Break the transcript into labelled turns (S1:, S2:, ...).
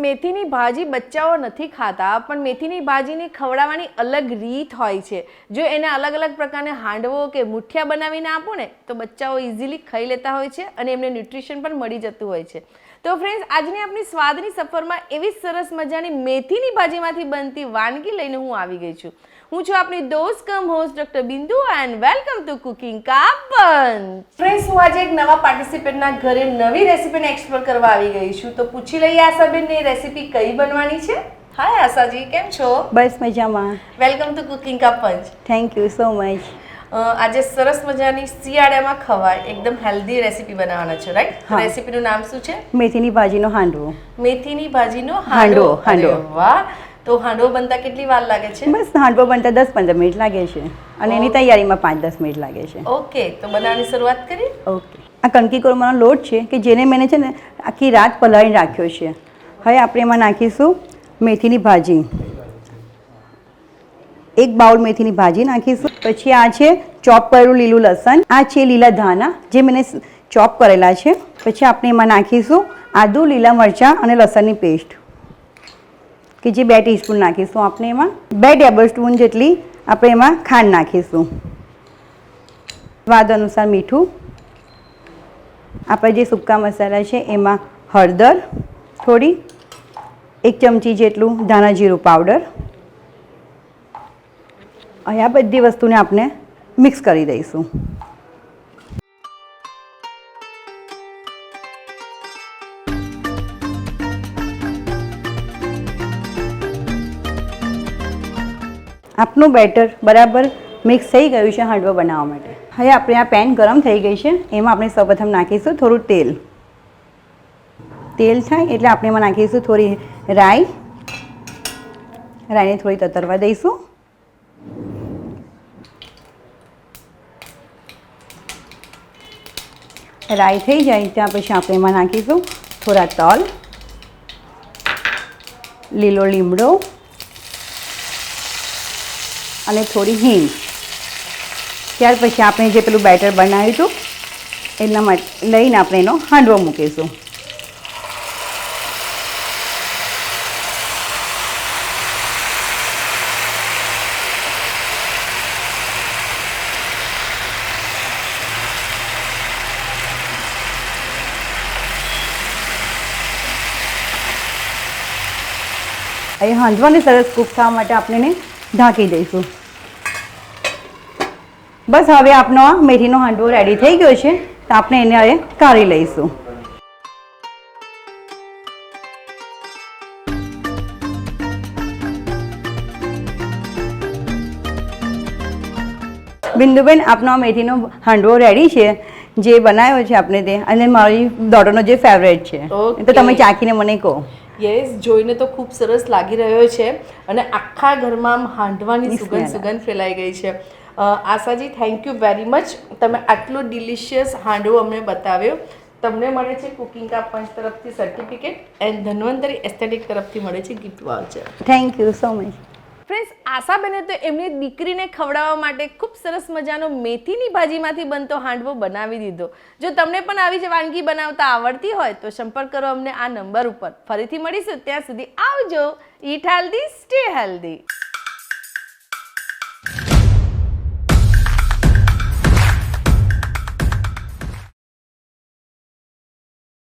S1: મેથીની ભાજી બચ્ચાઓ નથી ખાતા, પણ મેથીની ભાજીને ખવડાવવાની અલગ રીત હોય છે. જો એને અલગ અલગ પ્રકારના હાંડવો કે મુઠિયા બનાવીને આપો ને તો બચ્ચાઓ ઇઝીલી ખાઈ લેતા હોય છે અને એમને ન્યુટ્રિશન પણ મળી જતું હોય છે. તો ફ્રેન્ડ્સ, આજની આપણી સ્વાદની સફરમાં એવી સરસ મજાની મેથીની ભાજીમાંથી બનતી વાનગી લઈને હું આવી ગઈ છું. હું છું આપની દોસ્ત કમ હોસ્ટ ડોક્ટર બિંદુ એન્ડ વેલકમ ટુ કુકિંગ કા બંચ. ફ્રેન્ડ્સ, હું આજે એક નવા પાર્ટિસિપેન્ટના ઘરે નવી રેસીપીને એક્સપ્લોર કરવા આવી ગઈ છું. તો પૂછી લઈએ આશાબેનને રેસીપી કઈ બનવાની છે. હાય આશાજી, કેમ છો?
S2: બસ મજામાં.
S1: વેલકમ ટુ કુકિંગ કા bunch.
S2: Thank you so much.
S1: આજે સરસ મજાની શિયાળામાં ખવાય એકદમ હેલ્ધી રેસીપી બનાવવાના છે, રાઈટ? રેસીપીનું નામ શું છે?
S2: મેથીની ભાજીનો હાંડવો.
S1: મેથીની ભાજીનો હાંડવો.
S2: હાંડવો.
S1: વાહ! તો હાંડવો બનતા કેટલી વાર લાગે છે?
S2: બસ હાંડવો બનતા 10-15 મિનિટ લાગે છે અને એની તૈયારીમાં 5-10 મિનિટ લાગે છે.
S1: ઓકે, તો બનાવવાની શરૂઆત કરીએ.
S2: ઓકે. આ કંકી કોરમાનો લોટ છે કે જેને મેં છે ને આખી રાત પલાળીને રાખ્યો છે. હવે આપણે એમાં નાખીશું મેથીની ભાજી. 1 બાઉલ મેથીની ભાજી નાખીશું. પછી આ છે ચોપ કરેલું લીલું લસણ. આ છે લીલા ધાણા જે મેં ચોપ કરેલા છે. પછી આપણે એમાં નાખીશું આદુ, લીલા મરચાં અને લસણની પેસ્ટ કે જે 2 ટીસ્પૂન નાખીશું. આપણે એમાં 2 ટેબલ સ્પૂન જેટલી આપણે એમાં ખાંડ નાખીશું. સ્વાદ અનુસાર મીઠું. આપણે જે સૂકા મસાલા છે એમાં હળદર થોડી, 1 ચમચી જેટલું ધાણા જીરું પાવડર. હવે આ બધી વસ્તુને આપણે મિક્સ કરી દઈશું. આપણું બેટર બરાબર મિક્સ થઈ ગયું છે હાંડવો બનાવવા માટે. હવે આપણે આ પેન ગરમ થઈ ગઈ છે, એમાં આપણે સૌપ્રથમ નાખીશું થોડું તેલ. તેલ થાય એટલે આપણે એમાં નાખીશું થોડી રાઈ. રાઈને થોડી તતરવા દઈશું. રાઈ થઈ જાય ત્યાં પછી આપણે એમાં નાખીશું થોડા તલ, લીલો લીમડો અને થોડી હિંગ. ત્યાર પછી આપણે જે પેલું બેટર બનાવ્યું હતું એના માટે લઈને આપણે એનો હાંડવો મૂકીશું. અહીં હાંડવાને સરસ કૂક થવા માટે આપણે એને ઢાંકી દઈશું. બસ હવે આપણો આ મેથીનો હાંડવો રેડી થઈ ગયો છે, તો આપણે એને હવે કાઢી લઈશું. બિંદુબેન, આપનો મેથીનો હાંડવો રેડી છે જે બનાવ્યો છે આપણે તે, અને મારી ડોટરનો જે ફેવરેટ છે, તો તમે ચાખીને મને કહો.
S1: યસ, જોઈને તો ખૂબ સરસ લાગી રહ્યો છે અને આખા ઘરમાં હાંડવાની સુગંધ ફેલાઈ ગઈ છે. Ashaji, thank you very much. તમે આટલો ડિલિશિયસ હાંડવો અમને બતાવ્યો. તમને મળે છે કુકિંગ કા પંચ તરફથી સર્ટિફિકેટ એન્ડ ધન્વંતરી એસ્થેટિક તરફથી મળે છે gift voucher.
S2: Thank you so much.
S1: Friends, આશાબેને તો એમની દીકરીને ખવડાવવા માટે ખૂબ સરસ મજાનો મેથીની ભાજીમાંથી બનતો હાંડવો બનાવી દીધો. જો તમને પણ આવી જ વાનગી બનાવતા આવડતી હોય તો સંપર્ક કરો અમને આ નંબર ઉપર. ફરીથી મળીશું, ત્યાં સુધી આવજો. ઈટ હેલ્ધી, સ્ટે હેલ્ધી.